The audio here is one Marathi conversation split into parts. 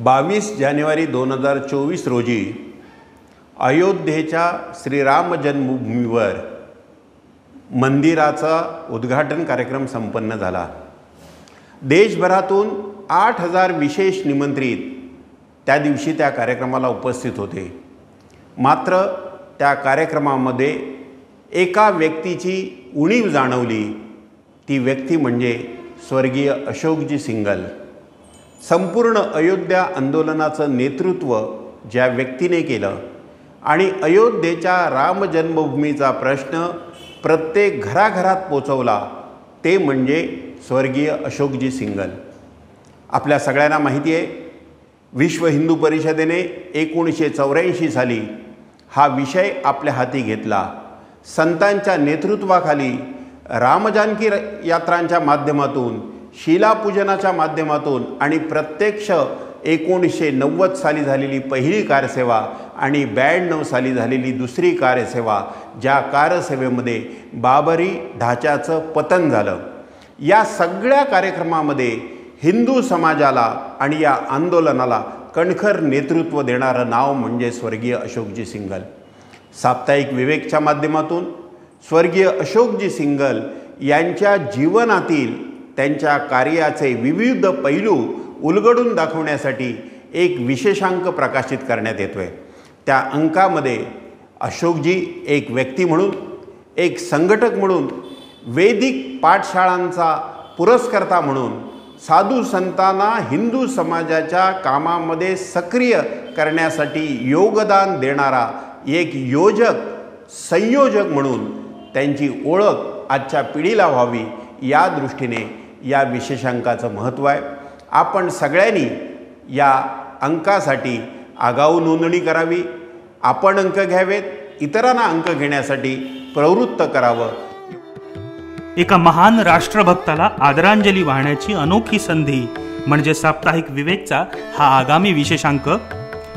22 जानेवारी 2024 रोजी अयोध्येच्या श्रीराम जन्मभूमीवर मंदिराचा उद्घाटन कार्यक्रम संपन्न झाला। देशभरातून 8000 विशेष निमंत्रित त्या दिवशी त्या कार्यक्रमाला उपस्थित होते। मात्र त्या कार्यक्रमामध्ये एका व्यक्तीची उणीव जाणवली। ती व्यक्ती म्हणजे स्वर्गीय अशोकजी सिंघल। संपूर्ण अयोध्या आंदोलनाचं नेतृत्व ज्या व्यक्तीने केलं आणि अयोध्येच्या राम जन्मभूमीचा प्रश्न प्रत्येक घराघरात पोचवला ते म्हणजे स्वर्गीय अशोकजी सिंघल। आपल्या सगळ्यांना माहिती आहे, विश्व हिंदू परिषदेने 1984 साली हा विषय आपल्या हाती घेतला। संतांच्या नेतृत्वाखाली रामजानकी यात्रांच्या माध्यमातून, शिलापूजनाच्या माध्यमातून आणि प्रत्यक्ष 1990 साली झालेली पहिली कारसेवा आणि 92 साली झालेली दुसरी कार्यसेवा, ज्या कारसेवेमध्ये बाबरी ढाच्याचं पतन झालं, या सगळ्या कार्यक्रमामध्ये हिंदू समाजाला आणि या आंदोलनाला कणखर नेतृत्व देणारं नाव म्हणजे स्वर्गीय अशोकजी सिंघल। साप्ताहिक विवेकच्या माध्यमातून स्वर्गीय अशोकजी सिंघल यांच्या जीवनातील त्यांच्या कार्याचे विविध पैलू उलगडून दाखवण्यासाठी एक विशेषांक प्रकाशित करण्यात येतोय। त्या अंकामध्ये अशोकजी एक व्यक्ती म्हणून, एक संघटक म्हणून, वैदिक पाठशाळांचा पुरस्कर्ता म्हणून, साधू संतांना हिंदू समाजाच्या कामामध्ये सक्रिय करण्यासाठी योगदान देणारा एक योजक, संयोजक म्हणून त्यांची ओळख आजच्या पिढीला व्हावी, या दृष्टीने या विशेषांकाचं महत्त्व आहे। आपण सगळ्यांनी या अंकासाठी आगाऊ नोंदणी करावी, आपण अंक घ्यावेत, इतरांना अंक घेण्यासाठी प्रवृत्त करावं। एका महान राष्ट्रभक्ताला आदरांजली वाहण्याची अनोखी संधी म्हणजे साप्ताहिक विवेकचा हा आगामी विशेषांक,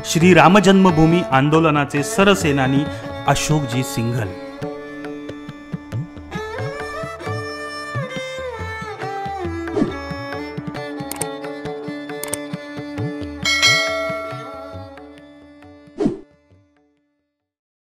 श्री राम जन्मभूमी आंदोलनाचे सरसेनानी अशोकजी सिंघल।